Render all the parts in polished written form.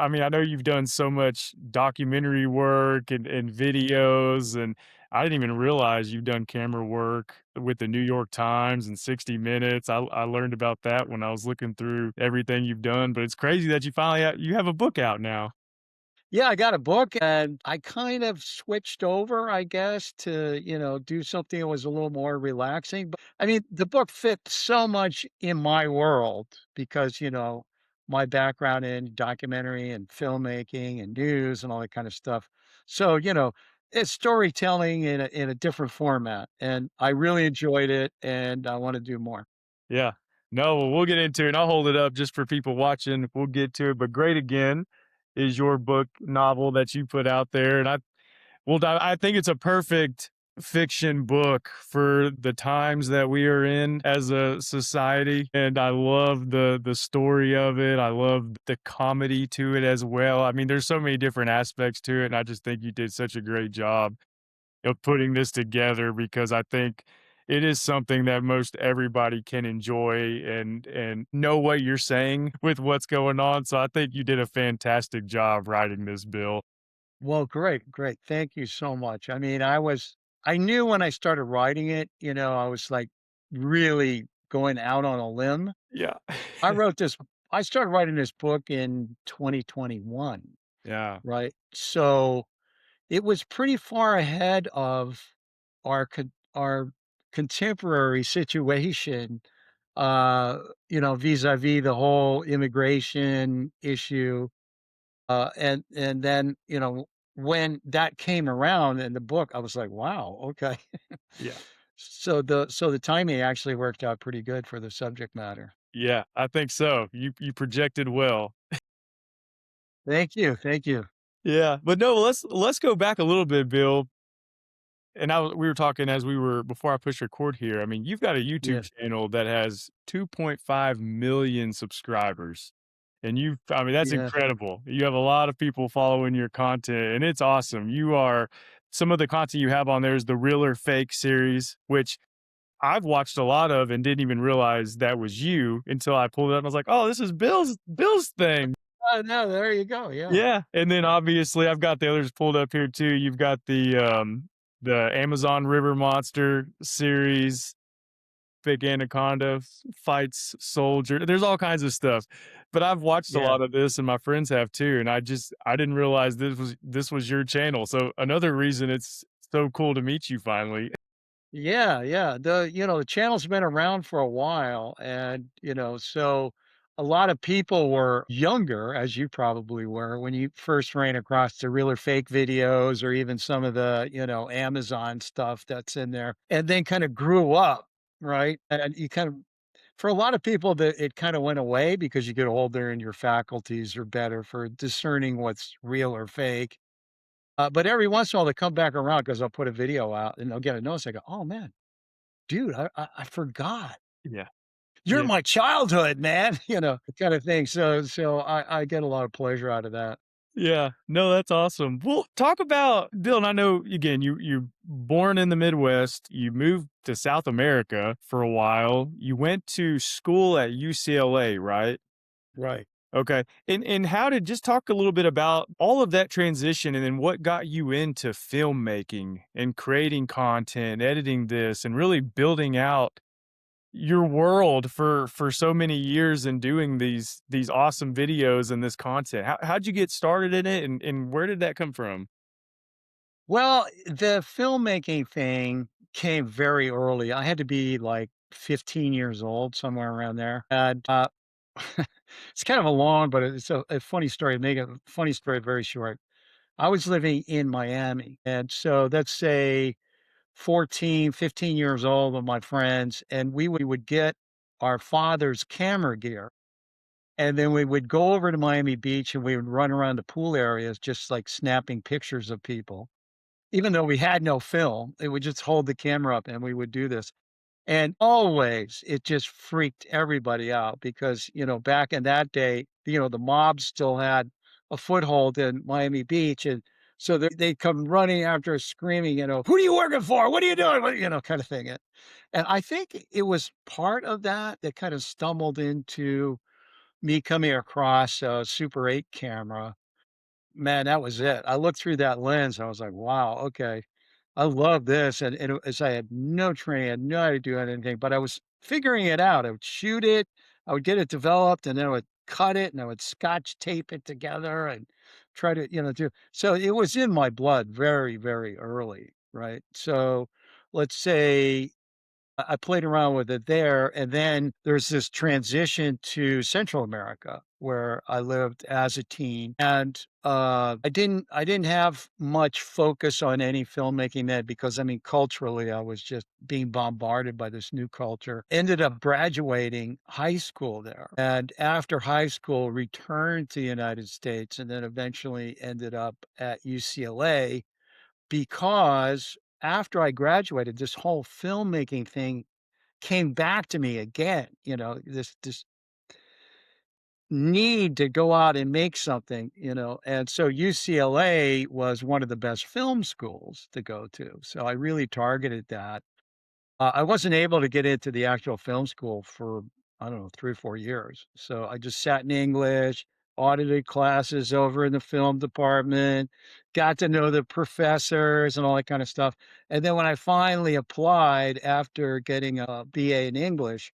I mean, I know you've done so much documentary work and videos, and I didn't even realize you've done camera work with the New York Times and 60 Minutes. I learned about that when I was looking through everything you've done, but it's crazy that you finally you have a book out now. Yeah, I got a book and I kind of switched over, I guess, to, do something that was a little more relaxing. But I mean, the book fit so much in my world because, my background in documentary and filmmaking and news and all that kind of stuff. So, it's storytelling in a different format. And I really enjoyed it and I want to do more. Yeah. No, well, we'll get into it, and I'll hold it up just for people watching. We'll get to it, but Great Again is your book novel that you put out there, and I think it's a perfect fiction book for the times that we are in as a society, and I love the story of it. I love the comedy to it as well. I mean, there's so many different aspects to it, and I just think you did such a great job of putting this together because I think it is something that most everybody can enjoy and know what you're saying with what's going on. So I think you did a fantastic job writing this, Bill. Well, great, great. Thank you so much. I mean, I knew when I started writing it, I was like really going out on a limb. Yeah. I wrote this, I started writing this book in 2021, Yeah. right? So it was pretty far ahead of our contemporary situation, vis-a-vis the whole immigration issue. And then, when that came around in the book, I was like, "Wow, okay." Yeah. So the timing actually worked out pretty good for the subject matter. Yeah, I think so. You projected well. Thank you, thank you. Yeah, but no, let's go back a little bit, Bill. And we were talking as we were before I pushed record here. I mean, you've got a Yeah, YouTube channel that has 2.5 million subscribers. And I mean, that's yeah, incredible. You have a lot of people following your content, and it's awesome. Some of the content you have on there is the Real or Fake series, which I've watched a lot of and didn't even realize that was you until I pulled it up and I was like, "Oh, this is Bill's thing." oh, no, there you go, yeah, Yeah, and then obviously I've got the others pulled up here too. You've got the Amazon River Monster series, Big Anaconda fights soldier. There's all kinds of stuff. But I've watched a yeah. lot of this and my friends have too, and I didn't realize this was your channel. So another reason it's so cool to meet you finally. Yeah, yeah. The channel's been around for a while and, so a lot of people were younger, as you probably were, when you first ran across the real or fake videos or even some of the, Amazon stuff that's in there and then kind of grew up, right? And you kind of for a lot of people that it kind of went away because you get older and your faculties are better for discerning what's real or fake. But every once in a while they come back around because I'll put a video out and they'll get a notice. I go, "Oh man, dude, I forgot. Yeah. You're Yeah. my childhood, man," kind of thing. So I get a lot of pleasure out of that. Yeah. No, that's awesome. Well, talk about Bill, and I know again, you're born in the Midwest, you moved to South America for a while. You went to school at UCLA, right? Right. Okay. And how did just talk a little bit about all of that transition and then what got you into filmmaking and creating content, editing this and really building out your world for so many years and doing these awesome videos and this content. How'd you get started in it and where did that come from? Well, the filmmaking thing came very early. I had to be like 15 years old, somewhere around there. And it's kind of a long, but it's a funny story. Make a funny story very short. I was living in Miami. And so let's say 14, 15 years old with my friends, and we would get our father's camera gear. And then we would go over to Miami Beach and we would run around the pool areas just like snapping pictures of people. Even though we had no film, it would just hold the camera up and we would do this. And always it just freaked everybody out because, back in that day, the mob still had a foothold in Miami Beach. And so they'd come running after us screaming, "Who are you working for? What are you doing?" Kind of thing. And I think it was part of that that kind of stumbled into me coming across a Super 8 camera, man, that was it. I looked through that lens, I was like, "Wow, okay. I love this," and as I had no training, I had no idea doing anything, but I was figuring it out. I would shoot it, I would get it developed, and then I would cut it, and I would scotch tape it together and try to, do so it was in my blood very, very early, right? So, let's say I played around with it there, and then there's this transition to Central America where I lived as a teen, and, I didn't have much focus on any filmmaking then because, I mean, culturally, I was just being bombarded by this new culture. Ended up graduating high school there, and after high school, returned to the United States, and then eventually ended up at UCLA because after I graduated, this whole filmmaking thing came back to me again, this need to go out and make something, and so UCLA was one of the best film schools to go to, so I really targeted that. I wasn't able to get into the actual film school for, I don't know, 3 or 4 years. So I just sat in English, audited classes over in the film department, got to know the professors and all that kind of stuff. And then when I finally applied after getting a BA in English,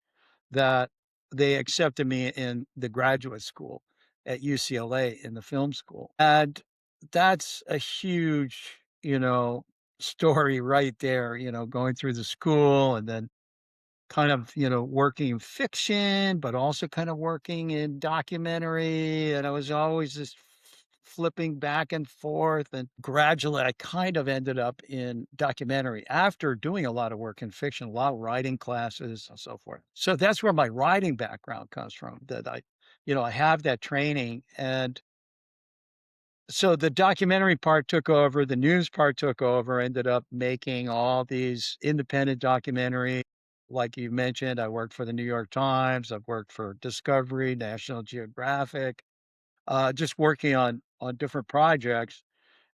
that they accepted me in the graduate school at UCLA in the film school. And that's a huge, story right there, going through the school and then kind of, working in fiction, but also kind of working in documentary. And I was always just flipping back and forth. And gradually, I kind of ended up in documentary after doing a lot of work in fiction, a lot of writing classes and so forth. So that's where my writing background comes from, that I have that training. And so the documentary part took over, the news part took over, ended up making all these independent documentary. Like you mentioned, I worked for the New York Times, I've worked for Discovery, National Geographic, just working on different projects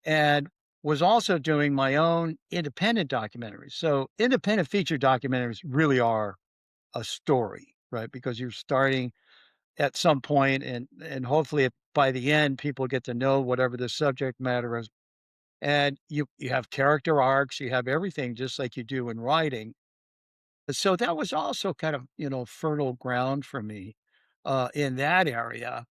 and was also doing my own independent documentaries. So independent feature documentaries really are a story, right? Because you're starting at some point and hopefully by the end people get to know whatever the subject matter is, and you have character arcs, you have everything just like you do in writing. So that was also kind of, fertile ground for me in that area.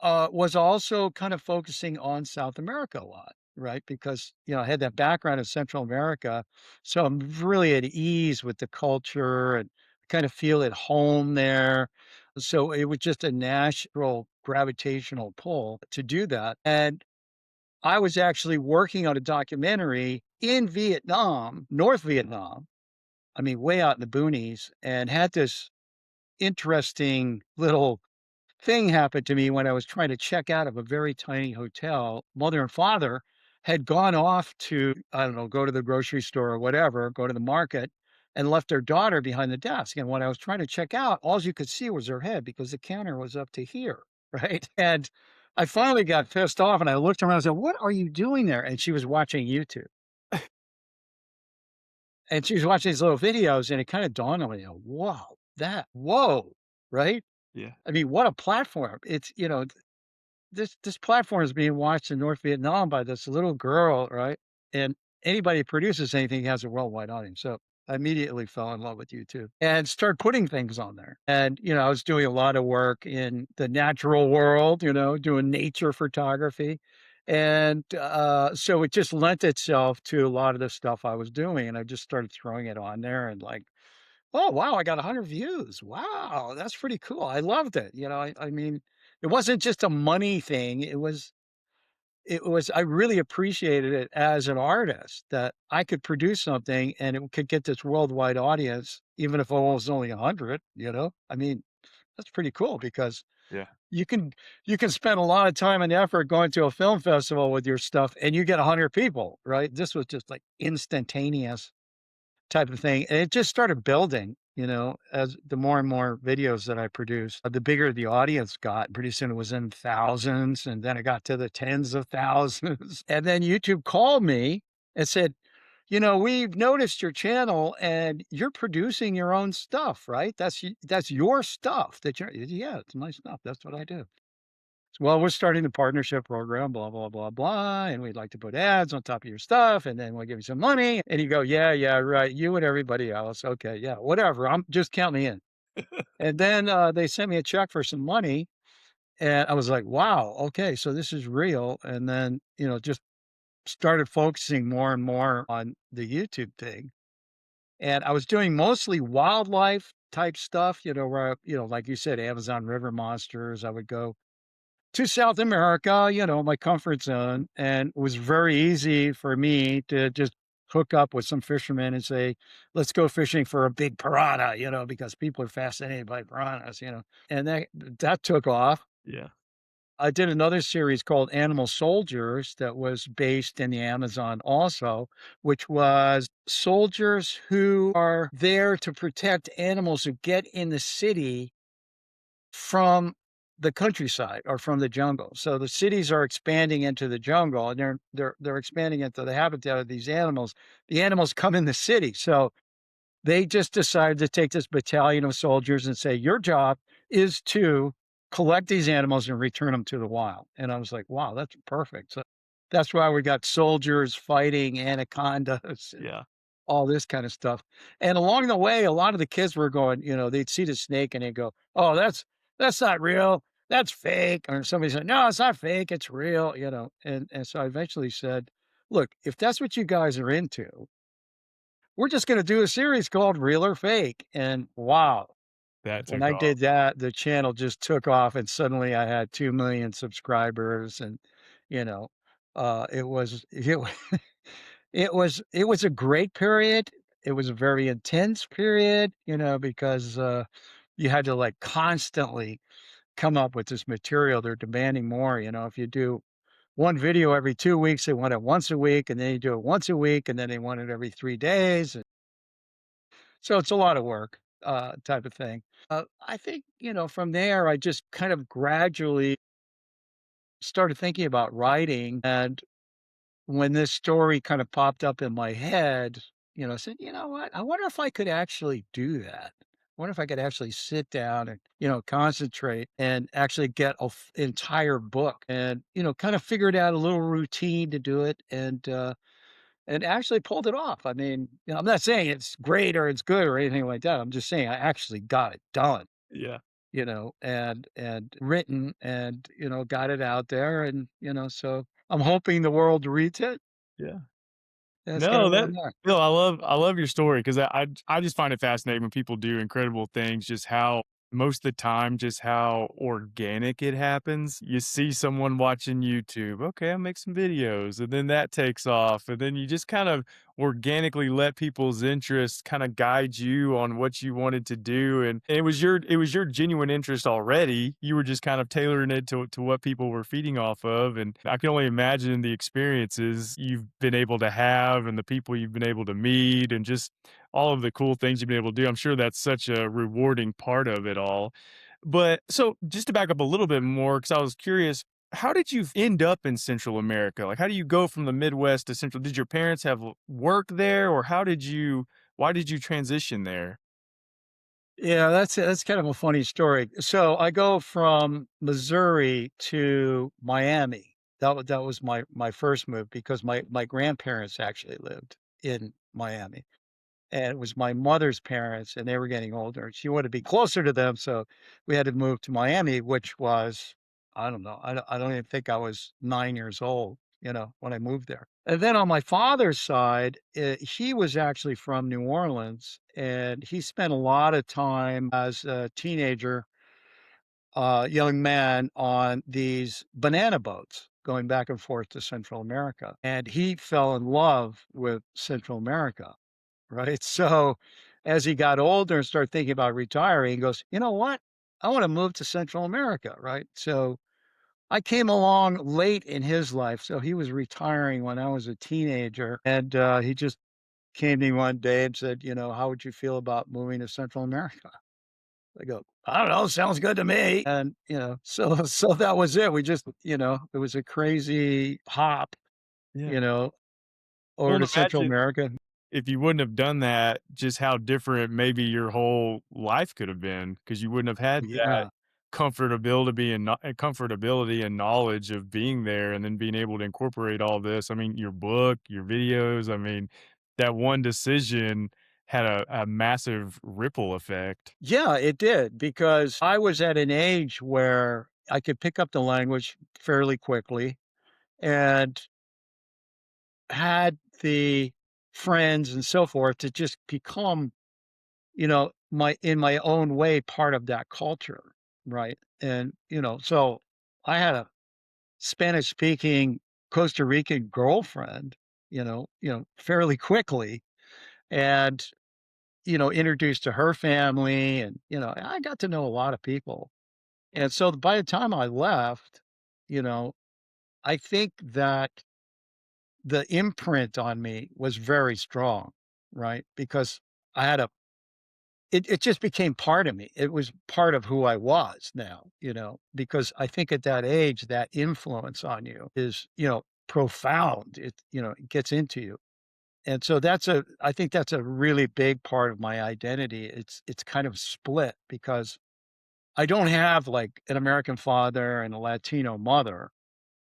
Was also kind of focusing on South America a lot, right? Because, I had that background in Central America, so I'm really at ease with the culture and kind of feel at home there. So it was just a natural gravitational pull to do that. And I was actually working on a documentary in Vietnam, North Vietnam. I mean, way out in the boonies, and had this interesting little thing happened to me when I was trying to check out of a very tiny hotel. Mother and father had gone off to, I don't know, go to the grocery store or whatever, go to the market, and left their daughter behind the desk. And when I was trying to check out, all you could see was her head because the counter was up to here. Right. And I finally got pissed off and I looked around and said, "What are you doing there?" And she was watching YouTube. And she was watching these little videos and it kind of dawned on me, wow, whoa, right? Yeah. I mean, what a platform. It's, this platform is being watched in North Vietnam by this little girl, right? And anybody who produces anything has a worldwide audience. So I immediately fell in love with YouTube and started putting things on there. And, I was doing a lot of work in the natural world, doing nature photography. And so it just lent itself to a lot of the stuff I was doing. And I just started throwing it on there and like, oh, wow, I got 100 views. Wow, that's pretty cool. I loved it. I mean, it wasn't just a money thing. It was I really appreciated it as an artist that I could produce something and it could get this worldwide audience, even if it was only 100. I mean, that's pretty cool because Yeah. you can you can spend a lot of time and effort going to a film festival with your stuff and you get 100 people, right? This was just like instantaneous type of thing, and it just started building, as the more and more videos that I produced, the bigger the audience got. Pretty soon it was in thousands, and then it got to the tens of thousands, and then YouTube called me and said, we've noticed your channel and you're producing your own stuff, right? That's your stuff that you're yeah, it's my stuff. That's what I do. Well, we're starting the partnership program, blah, blah, blah, blah. And we'd like to put ads on top of your stuff. And then we'll give you some money. And you go, yeah, yeah, right. You and everybody else. Okay. Yeah. Whatever. I'm just count me in. And then they sent me a check for some money. And I was like, wow, okay. So this is real. And then, just started focusing more and more on the YouTube thing. And I was doing mostly wildlife type stuff, where, like you said, Amazon river monsters. I would go to South America, my comfort zone, and it was very easy for me to just hook up with some fishermen and say, "Let's go fishing for a big piranha," because people are fascinated by piranhas. And that took off. Yeah. I did another series called Animal Soldiers that was based in the Amazon also, which was soldiers who are there to protect animals who get in the city from the countryside or from the jungle. So the cities are expanding into the jungle and they're expanding into the habitat of these animals. The animals come in the city. So they just decided to take this battalion of soldiers and say, your job is to collect these animals and return them to the wild. And I was like, wow, that's perfect. So that's why we got soldiers fighting anacondas and Yeah. all this kind of stuff. And along the way, a lot of the kids were going, they'd see the snake and they'd go, "Oh, that's not real. That's fake." Or somebody said, "No, it's not fake. It's real." And so I eventually said, "Look, if that's what you guys are into, we're just going to do a series called Real or Fake." And wow, That when took I off. did that, the channel just took off, and suddenly I had 2 million subscribers, and you know, it was a great period. It was a very intense period, because, you had to, like, constantly come up with this material. They're demanding more, if you do 1 video every 2 weeks, they want it once a week, and then you do it once a week, and then they want it every 3 days, and so it's a lot of work, type of thing. I think, from there, I just kind of gradually started thinking about writing, and when this story kind of popped up in my head, I said, "You know what? I wonder if I could actually do that. I wonder if I could actually sit down and, concentrate and actually get an entire book and, kind of figured out a little routine to do it and actually pulled it off. I mean, I'm not saying it's great or it's good or anything like that. I'm just saying I actually got it done, Yeah. and written and, got it out there and, so I'm hoping the world reads it. Yeah. That's kinda No, where that I'm at. no, I love your story because I just find it fascinating when people do incredible things, just how most of the time, just how organic it happens. You see someone watching YouTube, "Okay, I'll make some videos," and then that takes off, and then you just kind of organically let people's interests kinda guide you on what you wanted to do, and it was your genuine interest already. You were just kind of tailoring it to what people were feeding off of, and I can only imagine the experiences you've been able to have and the people you've been able to meet and just all of the cool things you've been able to do. I'm sure that's such a rewarding part of it all. But so just to back up a little bit more, because I was curious, how did you end up in Central America? Like, how do you go from the Midwest to Central? Did your parents have work there, or why did you transition there? Yeah, that's kind of a funny story. So, I go from Missouri to Miami. That was my first move because my grandparents actually lived in Miami, and it was my mother's parents, and they were getting older, and she wanted to be closer to them, so we had to move to Miami, which was I don't know, I don't even think I was 9 years old, when I moved there. And then on my father's side, he was actually from New Orleans, and he spent a lot of time as a teenager, young man on these banana boats going back and forth to Central America, and he fell in love with Central America. Right? So, as he got older and started thinking about retiring, he goes, "You know what? I wanna move to Central America," right? So, I came along late in his life, so he was retiring when I was a teenager, and, he just came to me one day and said, "How would you feel about moving to Central America?" I go, "I don't know, sounds good to me." And, so that was it. We just, it was a crazy hop, Yeah. you know, Well, over and to Central imagine America. if you wouldn't have done that, just how different maybe your whole life could have been, because you wouldn't have had that Yeah. comfortability and knowledge of being there and then being able to incorporate all this. I mean, your book, your videos, I mean, that one decision had a massive ripple effect. Yeah, it did because I was at an age where I could pick up the language fairly quickly and had the friends and so forth to just become, my in my own way part of that culture, right? And, so I had a Spanish speaking Costa Rican girlfriend, fairly quickly and, introduced to her family and, I got to know a lot of people. And so by the time I left, you know, I think that the imprint on me was very strong, right? Because I had a it just became part of me. It was part of who I was now, because I think at that age, that influence on you is, profound. It gets into you. And so I think that's a really big part of my identity. It's kind of split because I don't have like an American father and a Latino mother.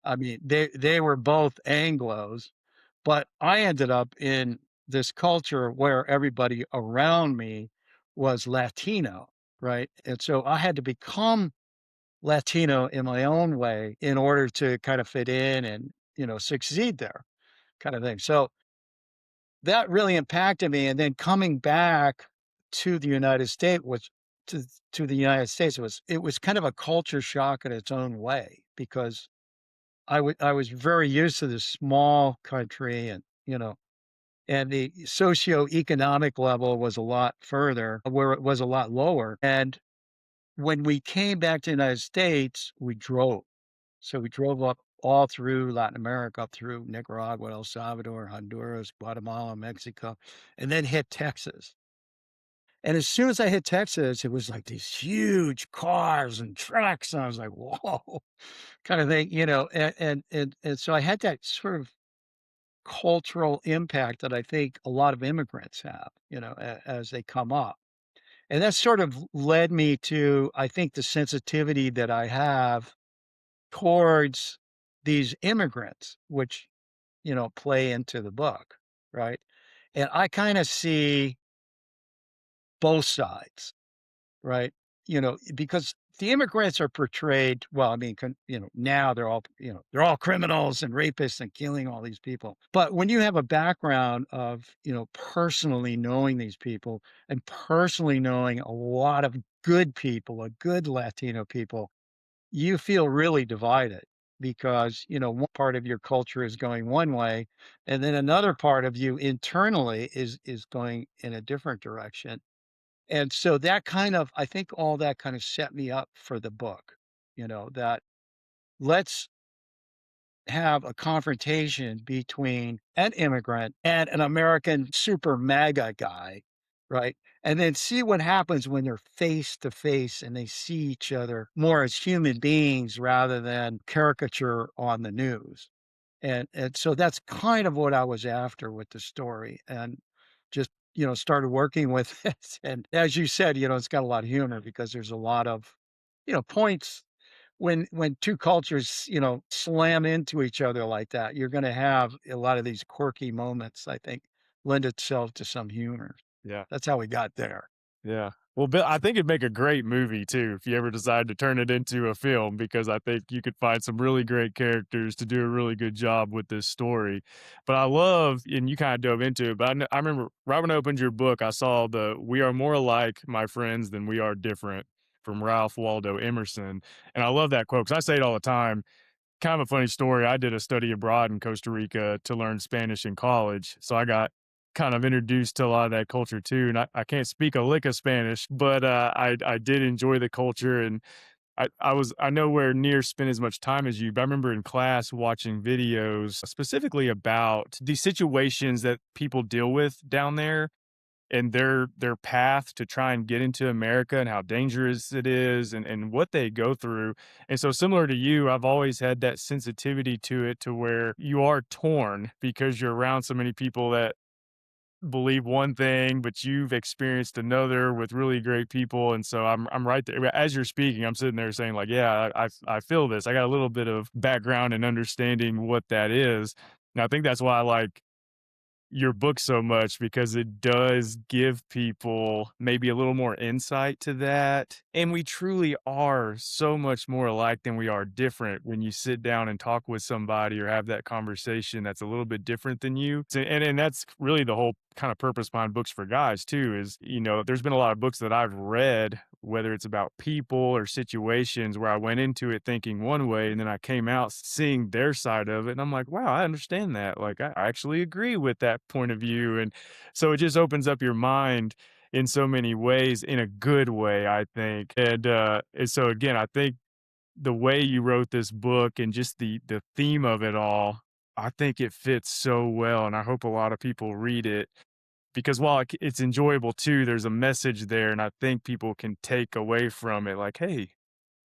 I mean, they were both Anglos, but I ended up in this culture where everybody around me was Latino, right? And so I had to become Latino in my own way in order to kind of fit in and, succeed there kind of thing. So that really impacted me. And then coming back to the United States was to to the United States it was kind of a culture shock in its own way because I was very used to this small country and the socioeconomic level was a lot further, where it was a lot lower. And when we came back to the United States, we drove. So we drove up all through Latin America, up through Nicaragua, El Salvador, Honduras, Guatemala, Mexico, and then hit Texas. And as soon as I hit Texas, it was like these huge cars and trucks. And I was like, whoa, kind of thing, and so I had that sort of cultural impact that I think a lot of immigrants have, as they come up. And that sort of led me to, I think, the sensitivity that I have towards these immigrants, which, play into the book, right? And I kind of see both sides. Right? Because the immigrants are portrayed well, I mean, now they're all criminals and rapists and killing all these people. But when you have a background of, personally knowing these people and personally knowing a lot of good people, a good Latino people, you feel really divided because, one part of your culture is going one way and then another part of you internally is going in a different direction. And so that kind of I think all that kind of set me up for the book, that let's have a confrontation between an immigrant and an American super MAGA guy, right? And then see what happens when they're face to face and they see each other more as human beings rather than caricature on the news. And so that's kind of what I was after with the story and just, started working with it. And as you said, it's got a lot of humor because there's a lot of, points when two cultures, slam into each other like that, you're gonna have a lot of these quirky moments, I think, lend itself to some humor. Yeah. That's how we got there. Yeah. Well, Bill, I think it'd make a great movie too if you ever decide to turn it into a film, because I think you could find some really great characters to do a really good job with this story. But I love, and you kind of dove into it, but I remember right when I opened your book, I saw the "We are more alike, my friends, than we are different" from Ralph Waldo Emerson. And I love that quote because I say it all the time. Kind of a funny story. I did a study abroad in Costa Rica to learn Spanish in college. So I got kind of introduced to a lot of that culture too. And I can't speak a lick of Spanish, but I did enjoy the culture. And I nowhere near spend as much time as you, but I remember in class watching videos specifically about the situations that people deal with down there. and their path to try and get into America and how dangerous it is and what they go through. And so similar to you, I've always had that sensitivity to it to where you are torn because you're around so many people that believe one thing, but you've experienced another with really great people. And so I'm right there. As you're speaking, I'm sitting there saying, like, yeah, I feel this. I got a little bit of background and understanding what that is. And I think that's why I like your book so much because it does give people maybe a little more insight to that. And we truly are so much more alike than we are different when you sit down and talk with somebody or have that conversation that's a little bit different than you. And that's really the whole kind of purpose behind books for guys too is, there's been a lot of books that I've read, whether it's about people or situations where I went into it thinking one way and then I came out seeing their side of it. And I'm like, wow, I understand that. Like, I actually agree with that point of view. And so it just opens up your mind in so many ways in a good way, I think. And so again, I think the way you wrote this book and just the theme of it all, I think it fits so well. And I hope a lot of people read it because while it's enjoyable too, there's a message there, and I think people can take away from it like, "Hey,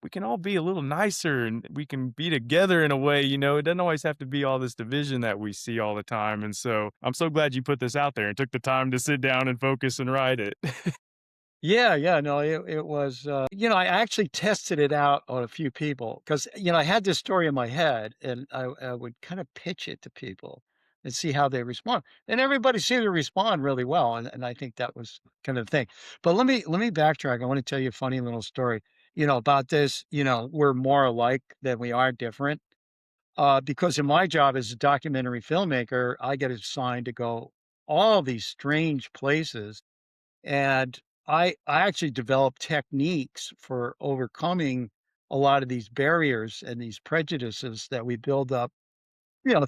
we can all be a little nicer and we can be together in a way, it doesn't always have to be all this division that we see all the time." And so, I'm so glad you put this out there and took the time to sit down and focus and write it. Yeah, yeah, no, it was, I actually tested it out on a few people because I had this story in my head and I would kind of pitch it to people and see how they respond. And everybody seemed to respond really well. And I think that was kind of the thing. But let me backtrack. I want to tell you a funny little story, about this, we're more alike than we are different. Because in my job as a documentary filmmaker, I get assigned to go all these strange places and I actually developed techniques for overcoming a lot of these barriers and these prejudices that we build up,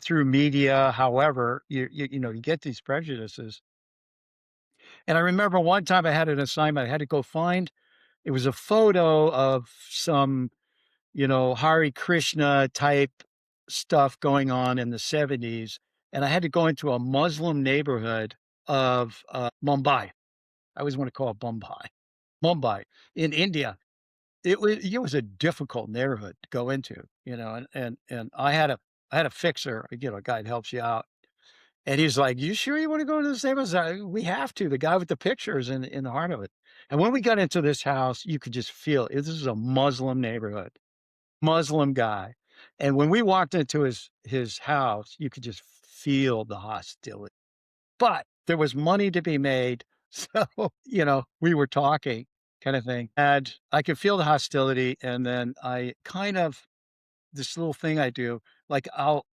through media. However, you get these prejudices. And I remember one time I had an assignment. I had to go find. It was a photo of some, Hare Krishna type stuff going on in the 70s, and I had to go into a Muslim neighborhood of Mumbai. I always want to call it Mumbai in India. It was a difficult neighborhood to go into, and I had a fixer, a guy that helps you out, and he's like, "You sure you want to go to this neighborhood?" I said, "We have to." The guy with the pictures in the heart of it. And when we got into this house, you could just feel it. This is a Muslim neighborhood, Muslim guy, and when we walked into his house, you could just feel the hostility. But there was money to be made, so, we were talking kinda thing, and I could feel the hostility, and then I kind of this little thing I do, like, I'll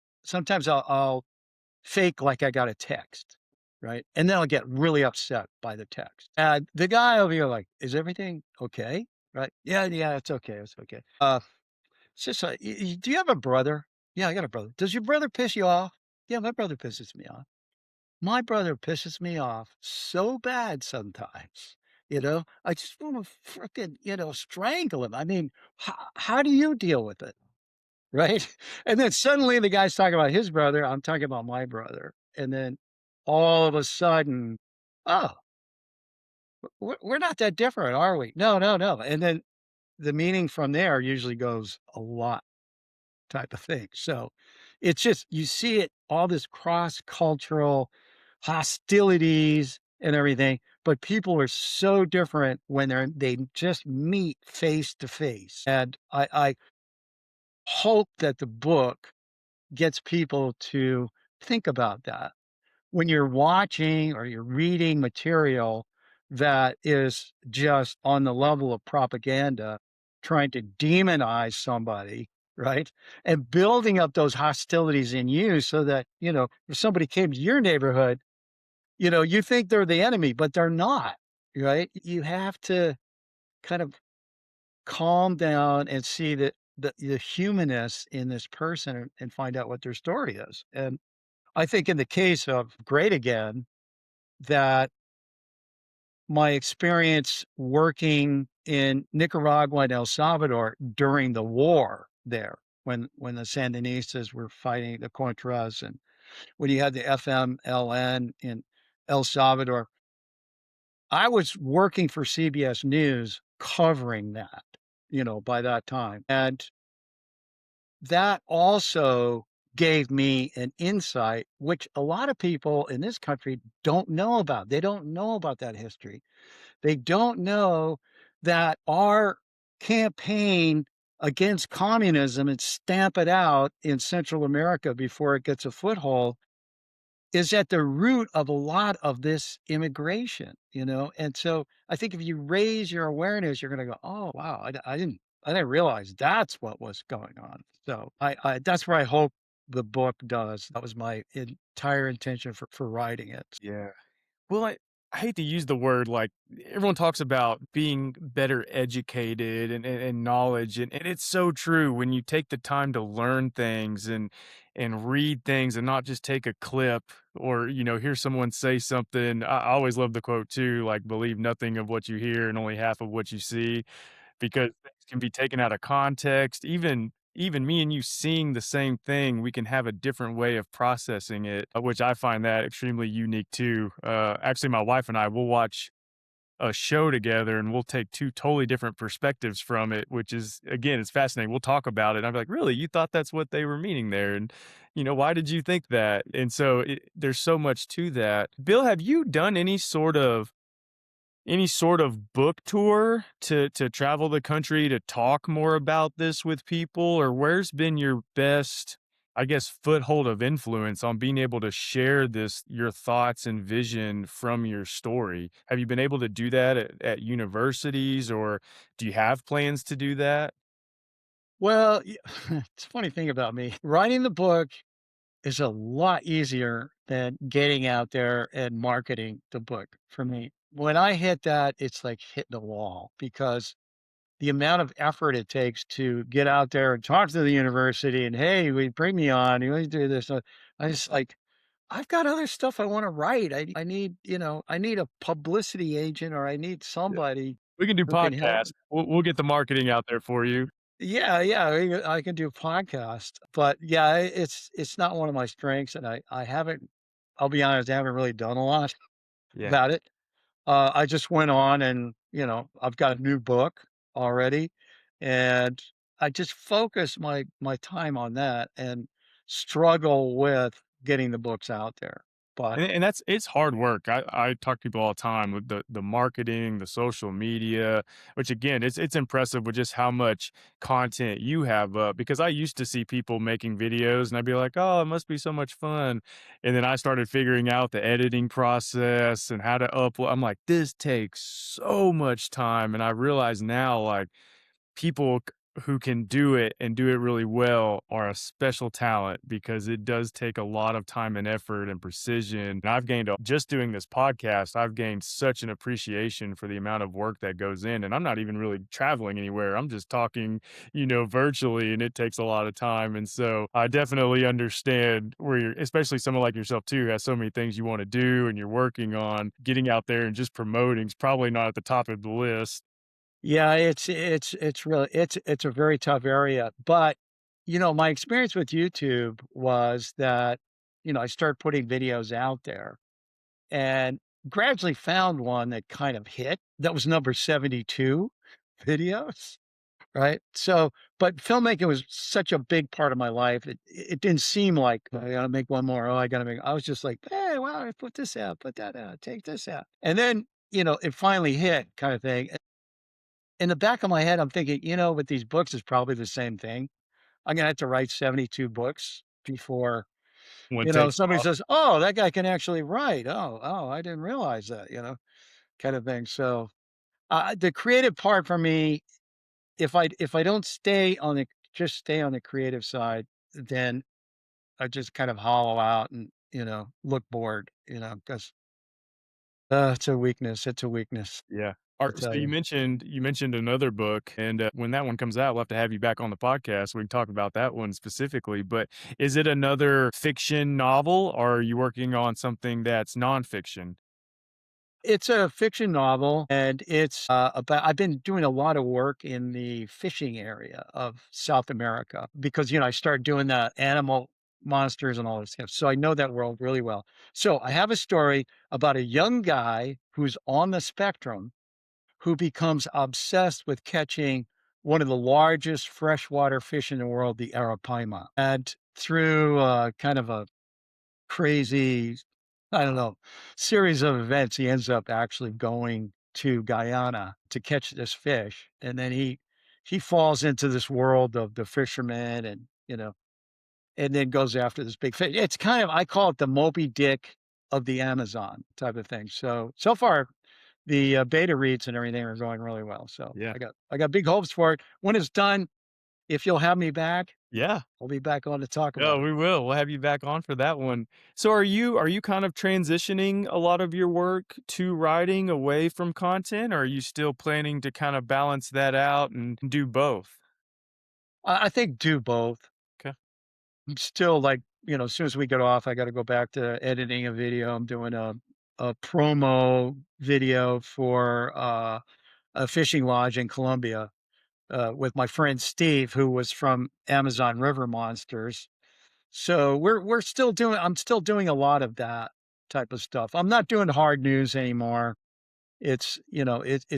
fake like I got a text, right? And then I'll get really upset by the text. And the guy will be like, "Is everything okay?" Right? "Yeah, yeah, it's okay, it's okay." It's just like, Do you have a brother?" "Yeah, I got a brother." "Does your brother piss you off?" "Yeah, my brother pisses me off." My brother pisses me off so bad sometimes, I just wanna fricking, strangle him. I mean, how do you deal with it, right? And then suddenly the guy's talking about his brother, I'm talking about my brother, and then all of a sudden, "Oh, we're not that different, are we?" "No, no, no," and then the meaning from there usually goes a lot type of thing. So it's just you see it all this cross-cultural hostilities and everything, but people are so different when they just meet face to face. And I hope that the book gets people to think about that when you're watching or you're reading material that is just on the level of propaganda, trying to demonize somebody, right? And building up those hostilities in you so that, if somebody came to your neighborhood, you think they're the enemy, but they're not, right? You have to kind of calm down and see that the humanness in this person and find out what their story is. And I think in the case of Great Again, that my experience working in Nicaragua and El Salvador during the war there, when the Sandinistas were fighting the Contras and when you had the FMLN in El Salvador, I was working for CBS News covering that, by that time. And that also gave me an insight, which a lot of people in this country don't know about. They don't know about that history. They don't know that our campaign against communism and stamp it out in Central America before it gets a foothold is at the root of a lot of this immigration, And so I think if you raise your awareness, you're going to go, "Oh, wow, I didn't realize that's what was going on." So that's where I hope the book does. That was my entire intention for writing it. Yeah. Well, I hate to use the word like everyone talks about being better educated and knowledge, and it's so true when you take the time to learn things and read things and not just take a clip or hear someone say something. I always love the quote too, like believe nothing of what you hear and only half of what you see because things can be taken out of context. Even me and you seeing the same thing, we can have a different way of processing it, which I find that extremely unique too. Actually, my wife and I will watch a show together and we'll take two totally different perspectives from it, which is again, it's fascinating. We'll talk about it. And I'm like, really, you thought that's what they were meaning there, and why did you think that? And so there's so much to that. Bill, have you done any sort of book tour to travel the country to talk more about this with people? Or where's been your best, I guess, foothold of influence on being able to share your thoughts and vision from your story? Have you been able to do that at universities, or do you have plans to do that? Well, it's a funny thing about me. Writing the book is a lot easier than getting out there and marketing the book for me. When I hit that, it's like hitting a wall because the amount of effort it takes to get out there and talk to the university and, "Hey, we bring me on, you always do this." I just like, I've got other stuff I want to write. I need, I need a publicity agent or I need Yeah. somebody We can do who can help. podcasts. We'll get the marketing out there for you. Yeah, yeah, I can do podcast, but yeah, it's not one of my strengths, and I haven't. I'll be honest, I haven't really done a lot Yeah. about it. I just went on and I've got a new book already, and I just focus my time on that and struggle with getting the books out there. But And it's hard work. I talk to people all the time with the marketing, the social media, which again, it's impressive with just how much content you have up. Because I used to see people making videos, and I'd be like, "Oh, it must be so much fun." And then I started figuring out the editing process and how to upload. I'm like, "This takes so much time," and I realize now, like who can do it and do it really well are a special talent because it does take a lot of time and effort and precision. And just doing this podcast, I've gained such an appreciation for the amount of work that goes in. And I'm not even really traveling anywhere. I'm just talking, virtually, and it takes a lot of time. And so I definitely understand where especially someone like yourself too, who has so many things you want to do and you're working on. Getting out there and just promoting is probably not at the top of the list. yeah, it's really it's a very tough area. But my experience with YouTube was that I started putting videos out there and gradually found one that kind of hit. That was number 72 videos, right? So, but filmmaking was such a big part of my life. It didn't seem like I gotta make one more. Oh, I gotta make. I was just like, hey, wow, I put this out, put that out, take this out, and then it finally hit, kind of thing. In the back of my head, I'm thinking, with these books, it's probably the same thing. I'm gonna have to write 72 books before One takes somebody off. says, "Oh, that guy can actually write. Oh, I didn't realize that." Kind of thing. So, the creative part for me, if I don't stay on the creative side, then I just kind of hollow out and, look bored, because it's a weakness. It's a weakness, Yeah. I So tell you you. mentioned another book, and when that one comes out, we'll have to have you back on the podcast. We can talk about that one specifically. But is it another fiction novel, or are you working on something that's nonfiction? It's a fiction novel, and it's, about I've been doing a lot of work in the fishing area of South America because, I started doing the animal monsters and all this stuff, so I know that world really well. So, I have a story about a young guy who's on the spectrum who becomes obsessed with catching one of the largest freshwater fish in the world, the arapaima. And through kind of a crazy, I don't know, series of events, he ends up actually going to Guyana to catch this fish. And then he falls into this world of the fishermen and, and then goes after this big fish. It's kind of, I call it the Moby Dick of the Amazon type of thing. So far, the beta reads and everything are going really well. So Yeah. I got big hopes for it. When it's done, if you'll have me back, Yeah. I'll be back on to talk Yeah, about it. we will. We'll have you back on for that one. So are you kind of transitioning a lot of your work to writing away from content, or are you still planning to kind of balance that out and do both? I think do both. Okay. I'm still like, as soon as we get off, I got to go back to editing a video. I'm doing a promo video for a fishing lodge in Colombia with my friend Steve, who was from Amazon River Monsters. So we're still doing. I'm still doing a lot of that type of stuff. I'm not doing hard news anymore. It's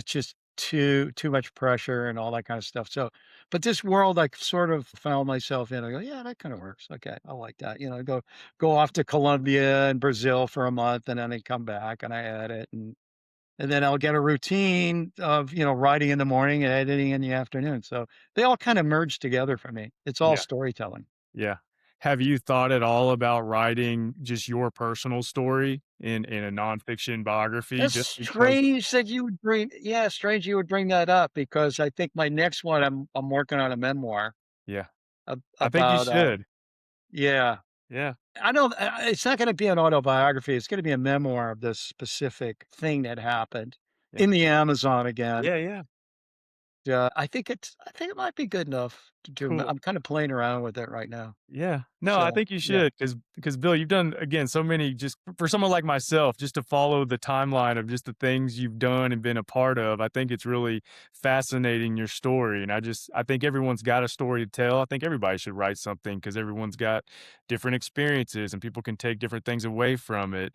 just too much pressure and all that kind of stuff. So, but this world I sort of found myself in. I go, yeah, that kind of works. Okay, I like that. Go off to Colombia and Brazil for a month, and then I come back and I edit, and then I'll get a routine of writing in the morning and editing in the afternoon. So they all kind of merge together for me. It's all Yeah. storytelling. Yeah. Have you thought at all about writing just your personal story in a nonfiction biography That's just because strange that you would bring yeah, strange you would bring that up because I think my next one, I'm working on a memoir yeah. I think you about, should. yeah. Yeah. I don't it's not gonna be an autobiography, it's gonna be a memoir of this specific thing that happened Yeah. in the Amazon again. Yeah, yeah. Yeah, I think it might be good enough to do. Cool. I'm kinda playing around with it right now. Yeah. No, I So, think you yeah. should because Bill, you've done again so many just for someone like myself, just to follow the timeline of just the things you've done and been a part of. I think it's really fascinating your story. And I think everyone's got a story to tell. I think everybody should write something because everyone's got different experiences and people can take different things away from it.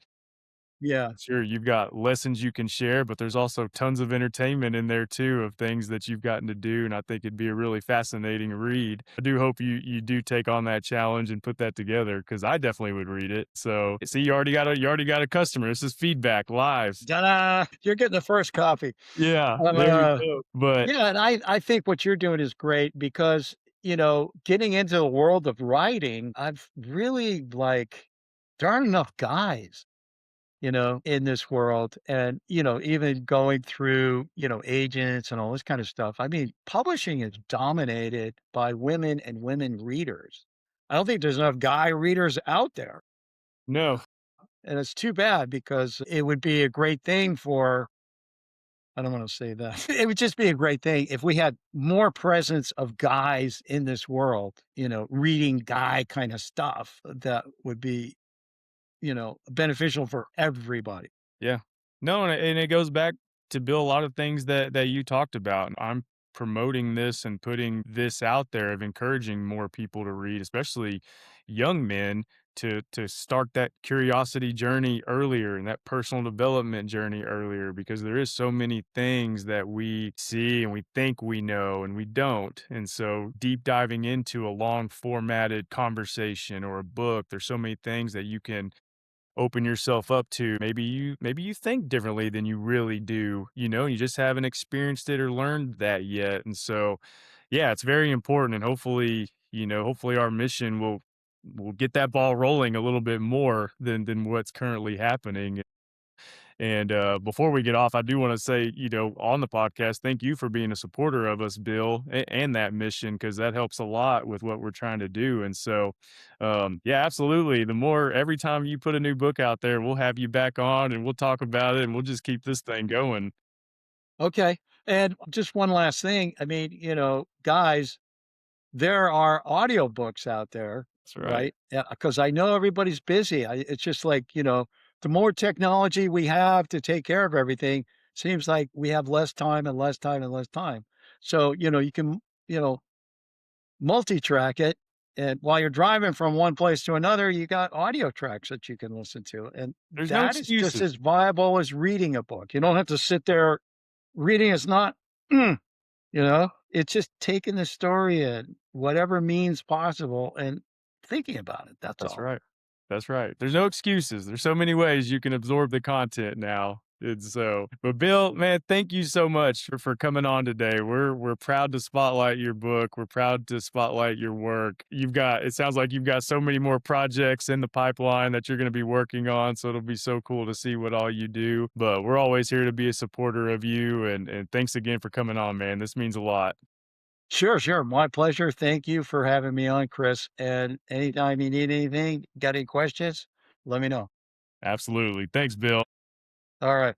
Yeah. Sure, you've got lessons you can share, but there's also tons of entertainment in there too of things that you've gotten to do, and I think it'd be a really fascinating read. I do hope you do take on that challenge and put that together because I definitely would read it. So, see, you already got a customer. This is feedback live. Ta-da! You're getting the first copy. Yeah, I'm, there you go. But Yeah, and I think what you're doing is great because, getting into the world of writing, I've really like there aren't enough guys, in this world. And, even going through, agents and all this kind of stuff. I mean, publishing is dominated by women and women readers. I don't think there's enough guy readers out there. no, And it's too bad because it would be a great thing for I don't wanna say that. It would just be a great thing if we had more presence of guys in this world, reading guy kinda stuff that would be, beneficial for everybody. yeah. No, and it goes back to Bill, a lot of things that you talked about. I'm promoting this and putting this out there of encouraging more people to read, especially young men to start that curiosity journey earlier and that personal development journey earlier because there is so many things that we see and we think we know and we don't. And so deep diving into a long formatted conversation or a book, there's so many things that you can open yourself up to. Maybe you think differently than you really do, and you just haven't experienced it or learned that yet. And so, yeah, it's very important and hopefully our mission will get that ball rolling a little bit more than what's currently happening. And before we get off, I do want to say, on the podcast, thank you for being a supporter of us, Bill, and that mission, because that helps a lot with what we're trying to do. And so, yeah, absolutely. Every time you put a new book out there, we'll have you back on and we'll talk about it and we'll just keep this thing going. Okay, and just one last thing, I mean, guys, there are audiobooks out there, That's right. right? Yeah, because I know everybody's busy. It's just like, the more technology we have to take care of everything, seems like we have less time and less time and less time. So, you can, you know, multi-track it And while you're driving from one place to another, you got audio tracks that you can listen to, and There's no that is just excuses. as viable as reading a book. You don't have to sit there. Reading is not, it's just taking the story in, whatever means possible, and thinking about it. That's That's all. right. That's right. There's no excuses. There's so many ways you can absorb the content now. And so, but Bill, man, thank you so much for coming on today. We're proud to spotlight your book. We're proud to spotlight your work. It sounds like you've got so many more projects in the pipeline that you're going to be working on. So it'll be so cool to see what all you do. But we're always here to be a supporter of you. And thanks again for coming on, man. This means a lot. Sure, sure. My pleasure. Thank you for having me on, Chris. And anytime you need anything, got any questions, let me know. Absolutely. Thanks, Bill. All right.